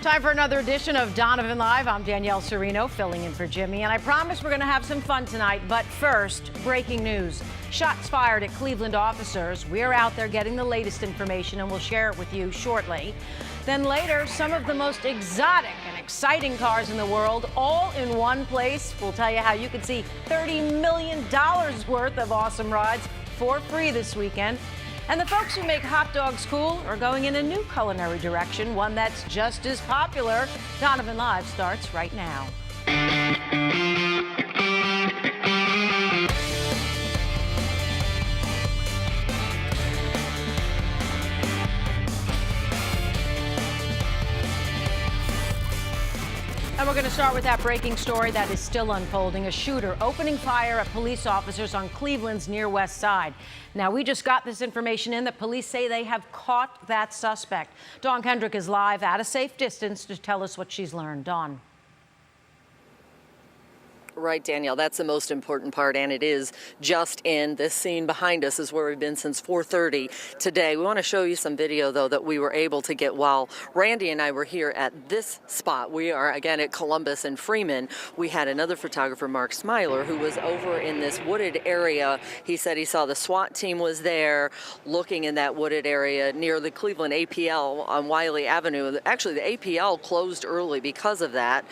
Time for another edition of Donovan Live. I'm Danielle Serino, filling in for Jimmy, and I promise we're going to have some fun tonight. But first, breaking news. Shots fired at Cleveland officers. We're out there getting the latest information, and we'll share it with you shortly. Then later, some of the most exotic and exciting cars in the world, all in one place. We'll tell you how you can see $30 million worth of awesome rides for free this weekend. And the folks who make hot dogs cool are going in a new culinary direction, one that's just as popular. Donovan Live starts right now. And we're going to start with that breaking story that is still unfolding. A shooter opening fire at police officers on Cleveland's near west side. Now, we just got this information in that police say they have caught that suspect. Dawn Kendrick is live at a safe distance to tell us what she's learned. Dawn. Right, Danielle, that's the most important part, and it is just in this scene behind us is where we've been since 4:30 today. We want to show you some video, though, that we were able to get while Randy and I were here at this spot. We are, again, at Columbus and Freeman. We had another photographer, Mark Smiler, who was over in this wooded area. He said he saw the SWAT team was there looking in that wooded area near the Cleveland APL on Wiley Avenue. Actually, the APL closed early because of that,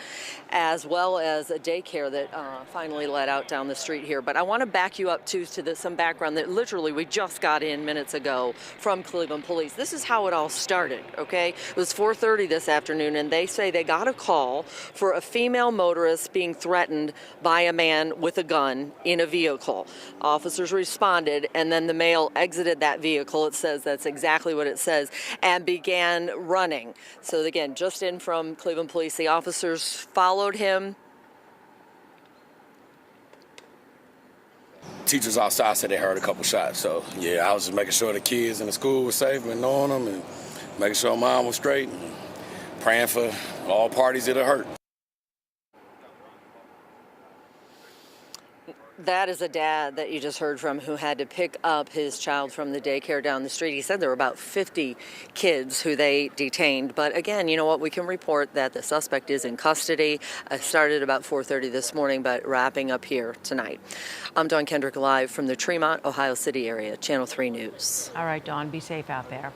as well as a daycare that finally let out down the street here. But I want to back you up, too, to some background that literally we just got in minutes ago from Cleveland Police. This is how it all started, okay? It was 4:30 this afternoon, and they say they got a call for a female motorist being threatened by a man with a gun in a vehicle. Officers responded, and then the male exited that vehicle. It says that's exactly what it says, and began running. So, again, just in from Cleveland Police, the officers followed him. Teachers outside said they heard a couple shots. So, yeah, I was just making sure the kids in the school were safe and knowing them and making sure mom was straight and praying for all parties that are hurt. That is a dad that you just heard from who had to pick up his child from the daycare down the street. He said there were about 50 kids who they detained. But again, you know what? We can report that the suspect is in custody. I started about 4:30 this morning, but wrapping up here tonight. I'm Dawn Kendrick, live from the Tremont, Ohio City area, Channel 3 News. All right, Dawn, be safe out there.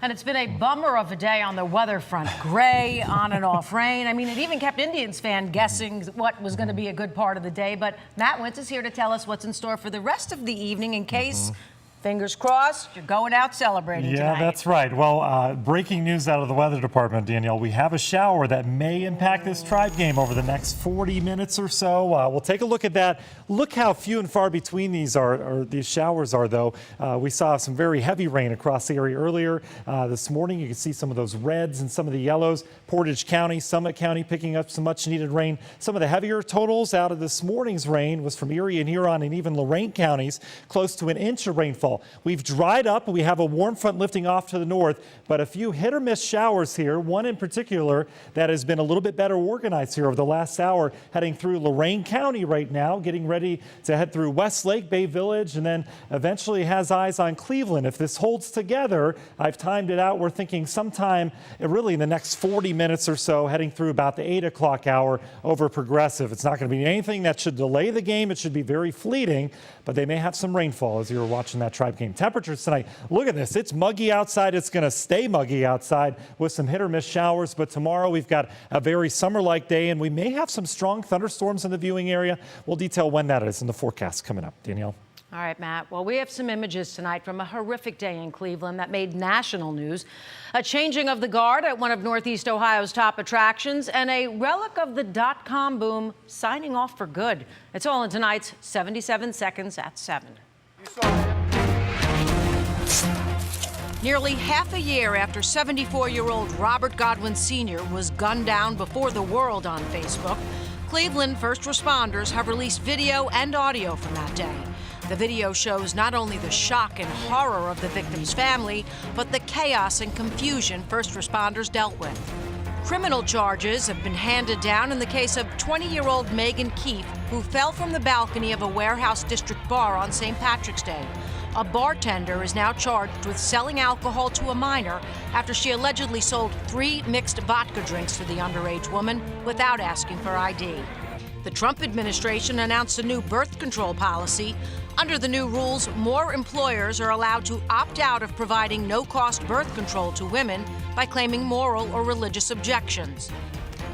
And it's been a bummer of a day on the weather front. Gray, on and off rain. I mean, it even kept Indians fan guessing what was going to be a good part of the day. But Matt Wintz is here to tell us what's in store for the rest of the evening in case, fingers crossed, you're going out celebrating tonight. Yeah, that's right. Well, breaking news out of the weather department, Danielle. We have a shower that may impact this Tribe game over the next 40 minutes or so. We'll take a look at that. Look how few and far between these showers are, though. We saw some very heavy rain across the area earlier this morning. You can see some of those reds and some of the yellows. Portage County, Summit County picking up some much needed rain. Some of the heavier totals out of this morning's rain was from Erie and Huron and even Lorain counties, close to an inch of rainfall. We've dried up. We have a warm front lifting off to the north, but a few hit or miss showers here. One in particular that has been a little bit better organized here over the last hour, heading through Lorain County right now, getting ready to head through Westlake, Bay Village, and then eventually has eyes on Cleveland. If this holds together, I've timed it out. We're thinking sometime really in the next 40 minutes or so, heading through about the 8 o'clock hour over Progressive. It's not going to be anything that should delay the game. It should be very fleeting, but they may have some rainfall as you're watching that Tribe game. Temperatures tonight, look at this. It's muggy outside. It's going to stay muggy outside with some hit or miss showers. But tomorrow we've got a very summer-like day, and we may have some strong thunderstorms in the viewing area. We'll detail when that is in the forecast coming up. Danielle. All right, Matt. Well, we have some images tonight from a horrific day in Cleveland that made national news. A changing of the guard at one of Northeast Ohio's top attractions, and a relic of the dot-com boom signing off for good. It's all in tonight's 77 Seconds at 7. Nearly half a year after 74-year-old Robert Godwin Sr. was gunned down before the world on Facebook, Cleveland first responders have released video and audio from that day. The video shows not only the shock and horror of the victim's family, but the chaos and confusion first responders dealt with. Criminal charges have been handed down in the case of 20-year-old Megan Keefe, who fell from the balcony of a warehouse district bar on St. Patrick's Day. A bartender is now charged with selling alcohol to a minor after she allegedly sold 3 mixed vodka drinks to the underage woman without asking for ID. The Trump administration announced a new birth control policy. Under the new rules, more employers are allowed to opt out of providing no-cost birth control to women by claiming moral or religious objections.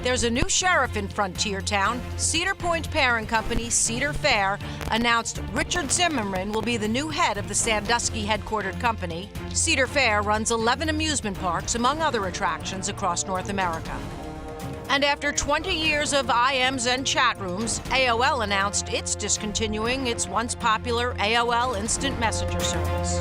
There's a new sheriff in Frontier Town. Cedar Point parent company Cedar Fair announced Richard Zimmerman will be the new head of the Sandusky headquartered company. Cedar Fair runs 11 amusement parks, among other attractions across North America. And after 20 years of IMs and chat rooms, AOL announced it's discontinuing its once popular AOL Instant Messenger service.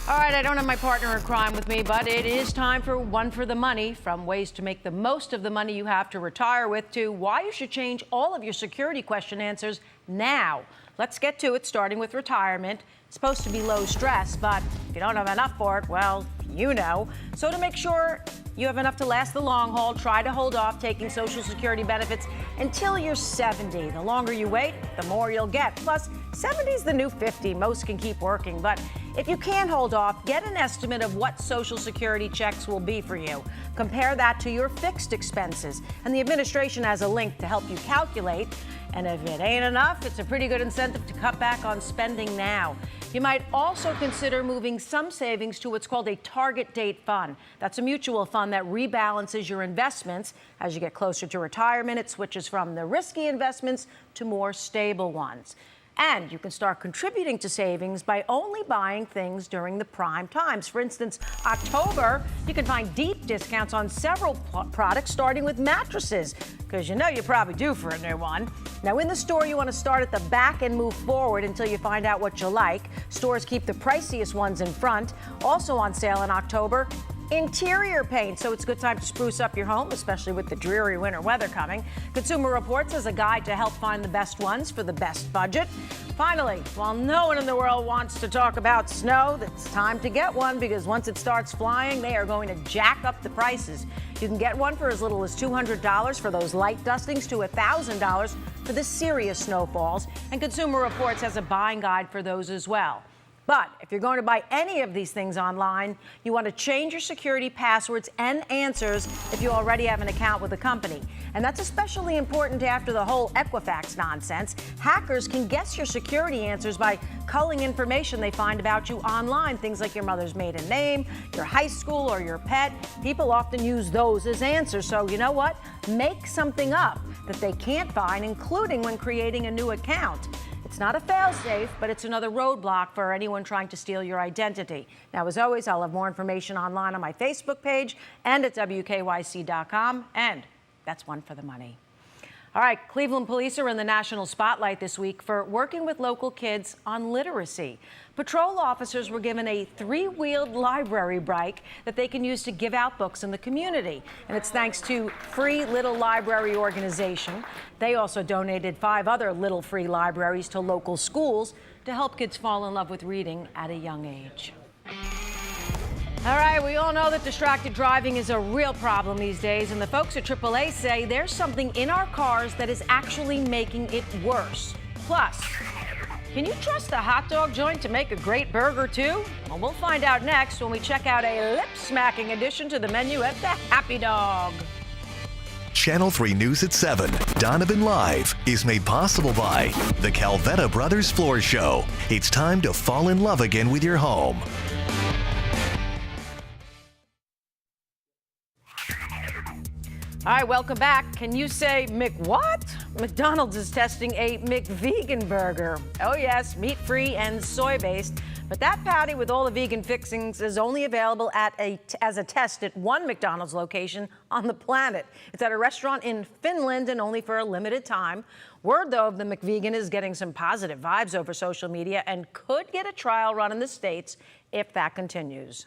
All right, I don't have my partner in crime with me, but it is time for One for the Money, from ways to make the most of the money you have to retire with to why you should change all of your security question answers now. Let's get to it, starting with retirement. It's supposed to be low stress, but if you don't have enough for it, well, you know. So to make sure you have enough to last the long haul, try to hold off taking Social Security benefits until you're 70. The longer you wait, the more you'll get. Plus, 70 is the new 50. Most can keep working, but if you can't hold off, get an estimate of what Social Security checks will be for you. Compare that to your fixed expenses, and the administration has a link to help you calculate. And if it ain't enough, it's a pretty good incentive to cut back on spending now. You might also consider moving some savings to what's called a target date fund. That's a mutual fund that rebalances your investments. As you get closer to retirement, it switches from the risky investments to more stable ones. And you can start contributing to savings by only buying things during the prime times. For instance, October, you can find deep discounts on several products, starting with mattresses, because you know you're probably due for a new one. Now, in the store, you want to start at the back and move forward until you find out what you like. Stores keep the priciest ones in front. Also on sale in October, interior paint, so it's a good time to spruce up your home, especially with the dreary winter weather coming. Consumer Reports has a guide to help find the best ones for the best budget. Finally, while no one in the world wants to talk about snow, it's time to get one, because once it starts flying, they are going to jack up the prices. You can get one for as little as $200 for those light dustings to $1,000 for the serious snowfalls, and Consumer Reports has a buying guide for those as well. But if you're going to buy any of these things online, you want to change your security passwords and answers if you already have an account with the company. And that's especially important after the whole Equifax nonsense. Hackers can guess your security answers by culling information they find about you online, things like your mother's maiden name, your high school, or your pet. People often use those as answers. So you know what? Make something up that they can't find, including when creating a new account. It's not a fail-safe, but it's another roadblock for anyone trying to steal your identity. Now, as always, I'll have more information online on my Facebook page and at WKYC.com, and that's One for the Money. All right, Cleveland police are in the national spotlight this week for working with local kids on literacy. Patrol officers were given a 3-wheeled library bike that they can use to give out books in the community. And it's thanks to Free Little Library organization. They also donated 5 other Little Free libraries to local schools to help kids fall in love with reading at a young age. All right, we all know that distracted driving is a real problem these days, and the folks at AAA say there's something in our cars that is actually making it worse. Plus, can you trust a hot dog joint to make a great burger too? Well, we'll find out next when we check out a lip-smacking addition to the menu at the Happy Dog. Channel 3 News at 7, Donovan Live, is made possible by the Calvetta Brothers Floor Show. It's time to fall in love again with your home. All right, welcome back. Can you say McWhat? McDonald's is testing a McVegan burger. Oh yes, meat-free and soy-based. But that patty with all the vegan fixings is only available as a test at one McDonald's location on the planet. It's at a restaurant in Finland and only for a limited time. Word, though, of the McVegan is getting some positive vibes over social media and could get a trial run in the States if that continues.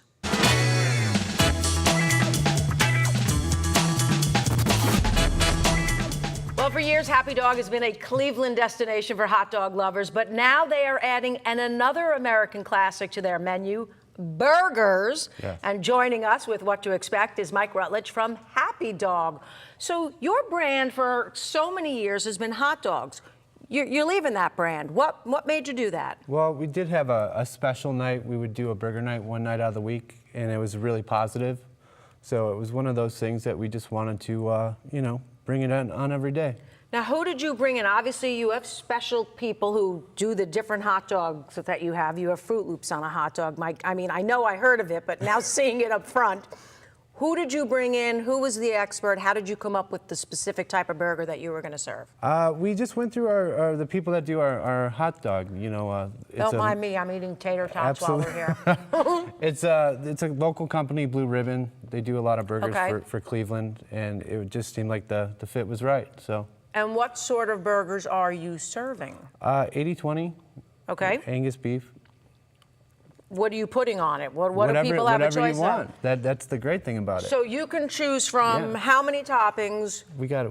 Well, for years, Happy Dog has been a Cleveland destination for hot dog lovers, but now they are adding another American classic to their menu, burgers. Yes. And joining us with what to expect is Mike Rutledge from Happy Dog. So your brand for so many years has been hot dogs. You're leaving that brand. What made you do that? Well, we did have a special night. We would do a burger night one night out of the week, and it was really positive. So it was one of those things that we just wanted to, bring it on every day. Now, who did you bring in? Obviously, you have special people who do the different hot dogs that you have. You have Fruit Loops on a hot dog. I know I heard of it, but now seeing it up front, who did you bring in? Who was the expert? How did you come up with the specific type of burger that you were going to serve? We just went through the people that do our hot dog. Don't mind me. I'm eating tater tots while we're here. It's a local company, Blue Ribbon. They do a lot of burgers for Cleveland, and it just seemed like the fit was right. So. And what sort of burgers are you serving? 80-20. Okay. Angus beef. What are you putting on it? What do people have a choice Whatever you want. That's the great thing about it. So you can choose from how many toppings? We got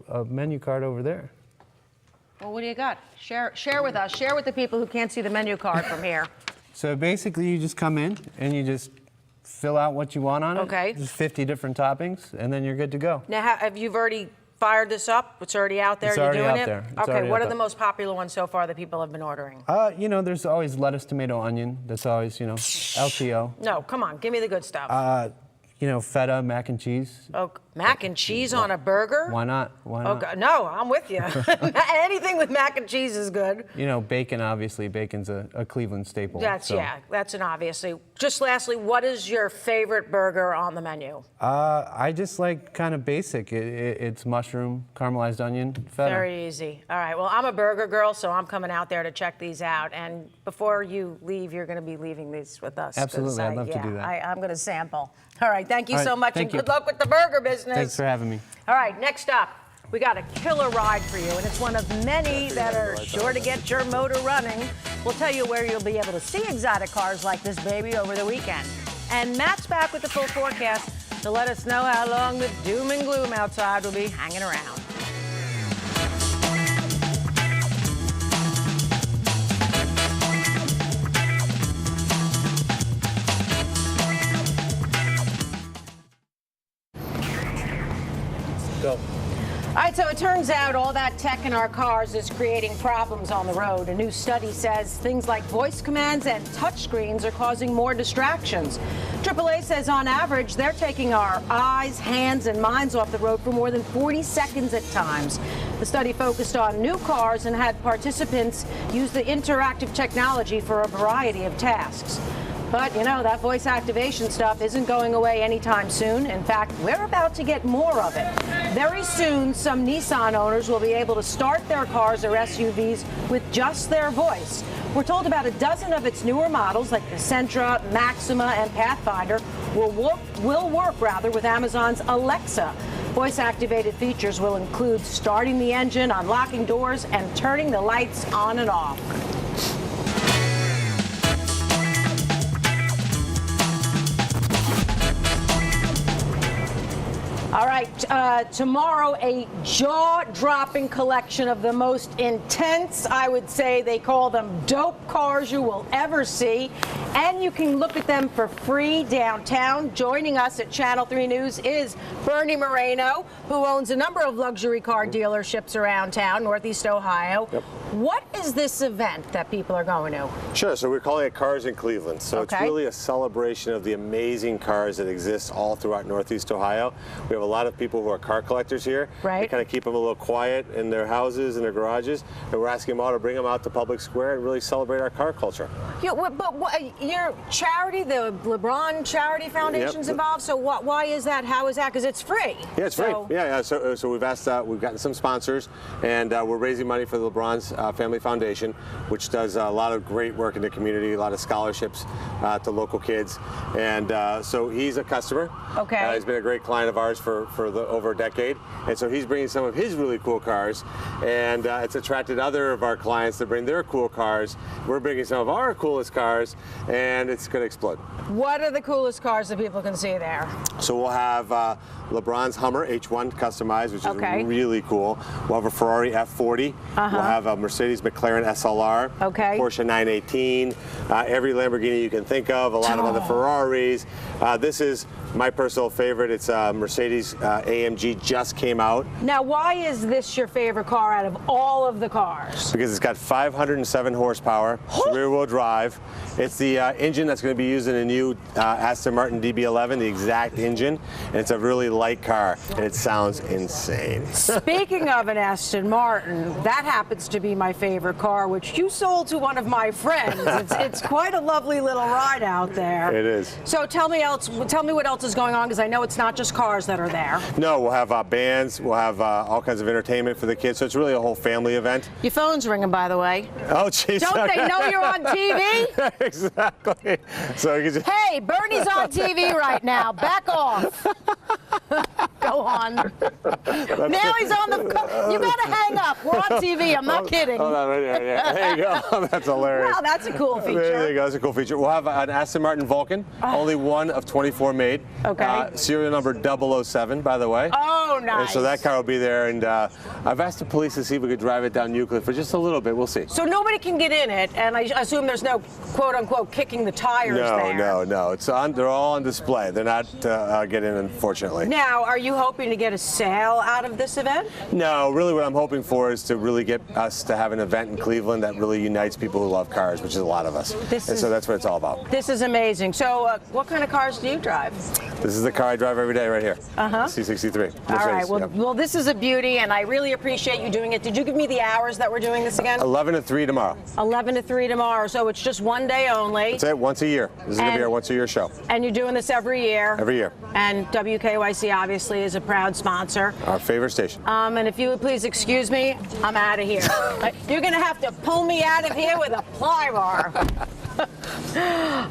a menu card over there. Well, what do you got? Share with us. Share with the people who can't see the menu card from here. So basically, you just come in and you just fill out what you want on it. Okay. There's 50 different toppings, and then you're good to go. Now, have you already fired this up? It's already out there? It's You're already doing out it? there. It's Okay, already what out are the there. most popular ones so far that people have been ordering? There's always lettuce, tomato, onion. That's always, LTO. No, come on, give me the good stuff. Feta, mac and cheese. Oh, mac and cheese on a burger? Why not? Why not? Okay, no, I'm with you. Anything with mac and cheese is good. Bacon, obviously. Bacon's a Cleveland staple. That's an obviously. Just lastly, what is your favorite burger on the menu? I just like kind of basic. It's mushroom, caramelized onion, feta. Very easy. All right, well, I'm a burger girl, so I'm coming out there to check these out. And before you leave, you're going to be leaving these with us. Absolutely, I'd love to do that. I'm going to sample. All right, thank you All right, so much, and thank you. good luck with the burger business. Thanks for having me. All right, next up, we got a killer ride for you, and it's one of many that are sure to get your motor running. We'll tell you where you'll be able to see exotic cars like this baby over the weekend. And Matt's back with the full forecast to let us know how long the doom and gloom outside will be hanging around. Go. All right, so it turns out all that tech in our cars is creating problems on the road. A new study says things like voice commands and touchscreens are causing more distractions. AAA says on average, they're taking our eyes, hands, and minds off the road for more than 40 seconds at times. The study focused on new cars and had participants use the interactive technology for a variety of tasks. But, that voice activation stuff isn't going away anytime soon. In fact, we're about to get more of it. Very soon, some Nissan owners will be able to start their cars or SUVs with just their voice. We're told about a dozen of its newer models, like the Sentra, Maxima, and Pathfinder, will work with Amazon's Alexa. Voice-activated features will include starting the engine, unlocking doors, and turning the lights on and off. All right, tomorrow, a jaw-dropping collection of the most intense, I would say they call them dope cars you will ever see. And you can look at them for free downtown. Joining us at Channel 3 News is Bernie Moreno, who owns a number of luxury car dealerships around town, Northeast Ohio. Yep. What is this event that people are going to? Sure, so we're calling it Cars in Cleveland. So it's really a celebration of the amazing cars that exist all throughout Northeast Ohio. We have a lot of people who are car collectors here. Right. They kind of keep them a little quiet in their houses and their garages, and we're asking them all to bring them out to Public Square and really celebrate our car culture. Yeah, but your charity, the LeBron Charity Foundation's Yep. involved, so why is that? How is that? Because it's free. Yeah, it's free. Yeah. So we've asked, we've gotten some sponsors, and we're raising money for the LeBron's Family Foundation, which does a lot of great work in the community, a lot of scholarships to local kids, and so he's a customer. Okay. He's been a great client of ours for over a decade, and so he's bringing some of his really cool cars, and it's attracted other of our clients to bring their cool cars. We're bringing some of our coolest cars, and it's going to explode. What are the coolest cars that people can see there? So we'll have LeBron's Hummer H1 customized, which is really cool. We'll have a Ferrari F40. We'll have a Mercedes McLaren SLR. Porsche 918. Every Lamborghini you can think of. A lot of other Ferraris. This is My personal favorite, it's Mercedes AMG, just came out Now, why is this your favorite car out of all of the cars? because it's got 507 horsepower, rear-wheel drive. It's the engine that's going to be used in a new Aston Martin DB11, the exact engine, and it's a really light car, and it sounds insane. Speaking of an Aston Martin, that happens to be my favorite car, which you sold to one of my friends. It's quite a lovely little ride out there. It is. So tell me what else is going on, because I know it's not just cars that are there. No, we'll have bands, we'll have all kinds of entertainment for the kids, so it's really a whole family event. Your phone's ringing, by the way. Oh, jeez. Don't they know you're on TV? Exactly. So you can just... Hey, Bernie's on TV right now. Back off. Go on. Now he's on the. You gotta hang up. We're on TV. I'm not kidding. Hold on, right here. Yeah. There you go. That's hilarious. Wow, that's a cool feature. There you go. That's a cool feature. We'll have an Aston Martin Vulcan, only one of 24 made. Okay. Serial number 007, by the way. Oh, nice. And so that car will be there, and I've asked the police to see if we could drive it down Euclid for just a little bit. We'll see. So nobody can get in it, and I assume there's no quote-unquote kicking the tires there. No. It's on. They're all on display. They're not getting in, unfortunately. Now, are you hoping to get a sale out of this event? No, really what I'm hoping for is to really get us to have an event in Cleveland that really unites people who love cars, which is a lot of us. So that's what it's all about. This is amazing. So what kind of cars do you drive? This is the car I drive every day right here. C63. All right. Well, this is a beauty, and I really appreciate you doing it. Did you give me the hours that we're doing this again? 11 to 3 tomorrow. 11 to 3 tomorrow. So it's just one day only. That's it, once a year. This is going to be our once a year show. And you're doing this every year? Every year. And WKYC obviously is a proud sponsor. Our favorite station. And if you would please excuse me, I'm out of here. You're going to have to pull me out of here with a ply bar.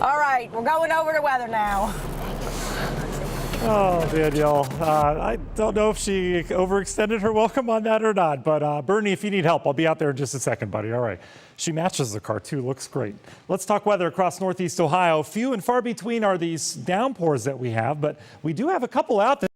All right, we're going over to weather now. Oh, Danielle, I don't know if she overextended her welcome on that or not, but Bernie, if you need help, I'll be out there in just a second, buddy. All right. She matches the car, too. Looks great. Let's talk weather across Northeast Ohio. Few and far between are these downpours that we have, but we do have a couple out there.